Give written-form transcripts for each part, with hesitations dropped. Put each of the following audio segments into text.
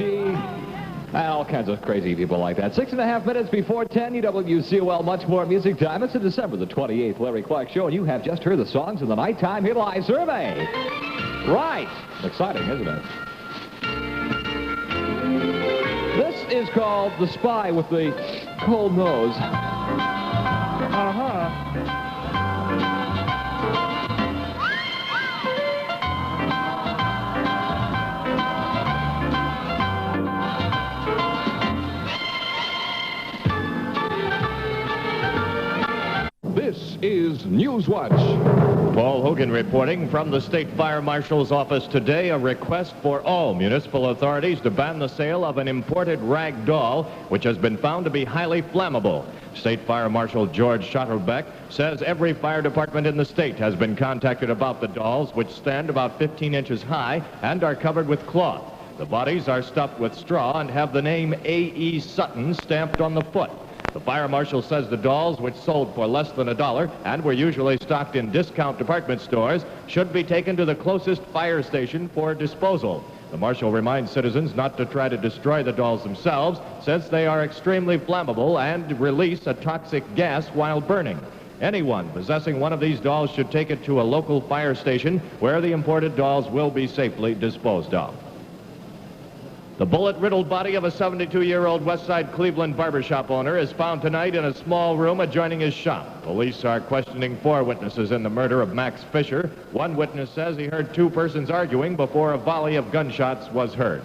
Richie. All kinds of crazy people like that. 6.5 minutes before 10, WCOL, much more music time. It's the December the 28th Larry Clark Show, and you have just heard the songs in the Nighttime Hitline Survey. Right. Exciting, isn't it? This is called The Spy with the Cold Nose. This is Newswatch. Paul Hogan reporting from the State Fire Marshal's office today. A request for all municipal authorities to ban the sale of an imported rag doll, which has been found to be highly flammable. State Fire Marshal George Schottelbeck says every fire department in the state has been contacted about the dolls, which stand about 15 inches high and are covered with cloth. The bodies are stuffed with straw and have the name A.E. Sutton stamped on the foot. The fire marshal says the dolls, which sold for less than $1 and were usually stocked in discount department stores, should be taken to the closest fire station for disposal. The marshal reminds citizens not to try to destroy the dolls themselves, since they are extremely flammable and release a toxic gas while burning. Anyone possessing one of these dolls should take it to a local fire station where the imported dolls will be safely disposed of. The bullet-riddled body of a 72-year-old Westside Cleveland barbershop owner is found tonight in a small room adjoining his shop. Police are questioning 4 witnesses in the murder of Max Fisher. One witness says he heard 2 persons arguing before a volley of gunshots was heard.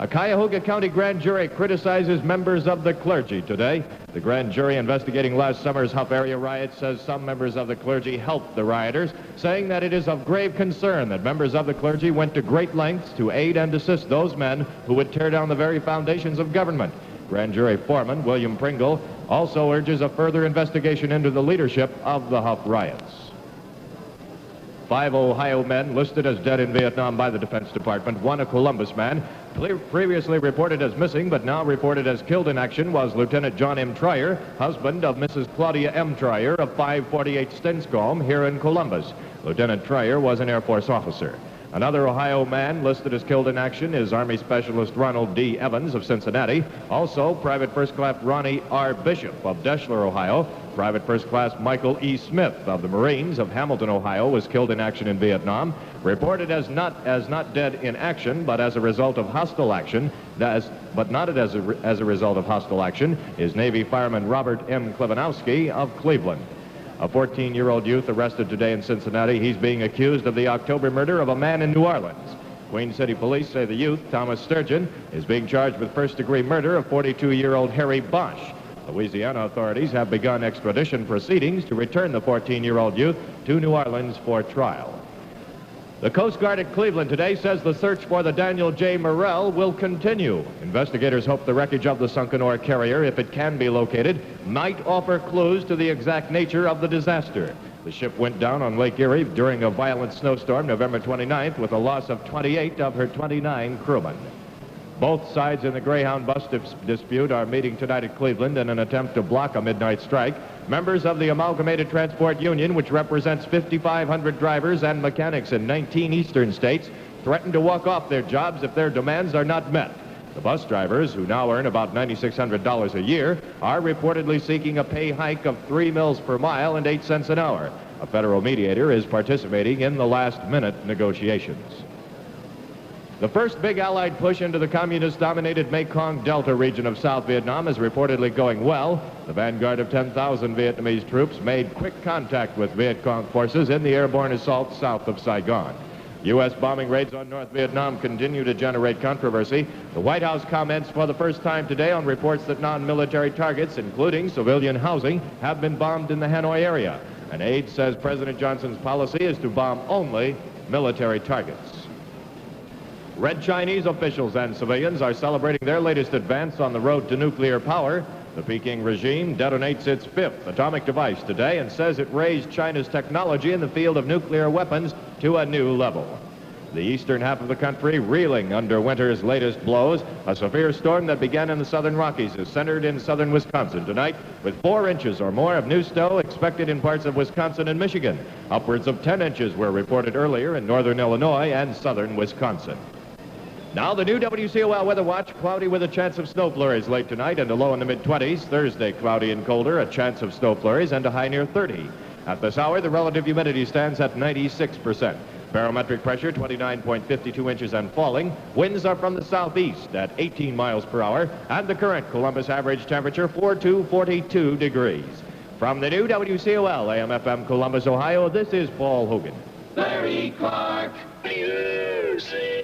A Cuyahoga County grand jury criticizes members of the clergy today. The grand jury investigating last summer's Huff area riot says some members of the clergy helped the rioters, saying that it is of grave concern that members of the clergy went to great lengths to aid and assist those men who would tear down the very foundations of government. Grand jury foreman William Pringle also urges a further investigation into the leadership of the Huff riots. 5 Ohio men listed as dead in Vietnam by the Defense Department. One, a Columbus man, previously reported as missing but now reported as killed in action, was Lieutenant John M. Trier, husband of Mrs. Claudia M. Trier of 548 Stinscombe here in Columbus. Lieutenant Trier was an Air Force officer. Another Ohio man listed as killed in action is Army Specialist Ronald D. Evans of Cincinnati. Also, Private First Class Ronnie R. Bishop of Deschler, Ohio. Private First Class Michael E. Smith of the Marines of Hamilton, Ohio, was killed in action in Vietnam. Reported as not dead in action, but as a result of hostile action, but not as a result of hostile action, is Navy Fireman Robert M. Klebanowski of Cleveland. A 14-year-old youth arrested today in Cincinnati. He's being accused of the October murder of a man in New Orleans. Queen City police say the youth, Thomas Sturgeon, is being charged with first-degree murder of 42-year-old Harry Bosch. Louisiana authorities have begun extradition proceedings to return the 14-year-old youth to New Orleans for trial. The Coast Guard at Cleveland today says the search for the Daniel J. Morrell will continue. Investigators hope the wreckage of the sunken ore carrier, if it can be located, might offer clues to the exact nature of the disaster. The ship went down on Lake Erie during a violent snowstorm November 29th with a loss of 28 of her 29 crewmen. Both sides in the Greyhound bus dispute are meeting tonight at Cleveland in an attempt to block a midnight strike. Members of the Amalgamated Transport Union, which represents 5,500 drivers and mechanics in 19 eastern states, threaten to walk off their jobs if their demands are not met. The bus drivers, who now earn about $9,600 a year, are reportedly seeking a pay hike of 3 mils per mile and 8 cents an hour. A federal mediator is participating in the last-minute negotiations. The first big Allied push into the communist-dominated Mekong Delta region of South Vietnam is reportedly going well. The vanguard of 10,000 Vietnamese troops made quick contact with Viet Cong forces in the airborne assault south of Saigon. U.S. bombing raids on North Vietnam continue to generate controversy. The White House comments for the first time today on reports that non-military targets, including civilian housing, have been bombed in the Hanoi area. An aide says President Johnson's policy is to bomb only military targets. Red Chinese officials and civilians are celebrating their latest advance on the road to nuclear power. The Peking regime detonates its 5th atomic device today and says it raised China's technology in the field of nuclear weapons to a new level. The eastern half of the country reeling under winter's latest blows. A severe storm that began in the southern Rockies is centered in southern Wisconsin tonight, with 4 inches or more of new snow expected in parts of Wisconsin and Michigan. Upwards of 10 inches were reported earlier in northern Illinois and southern Wisconsin. Now the new WCOL Weather Watch, cloudy with a chance of snow flurries late tonight and a low in the mid-20s. Thursday, cloudy and colder, a chance of snow flurries and a high near 30. At this hour, the relative humidity stands at 96%. Barometric pressure, 29.52 inches and falling. Winds are from the southeast at 18 miles per hour. And the current Columbus average temperature, 42 degrees. From the new WCOL AM/FM Columbus, Ohio, this is Paul Hogan. Larry Clark, music.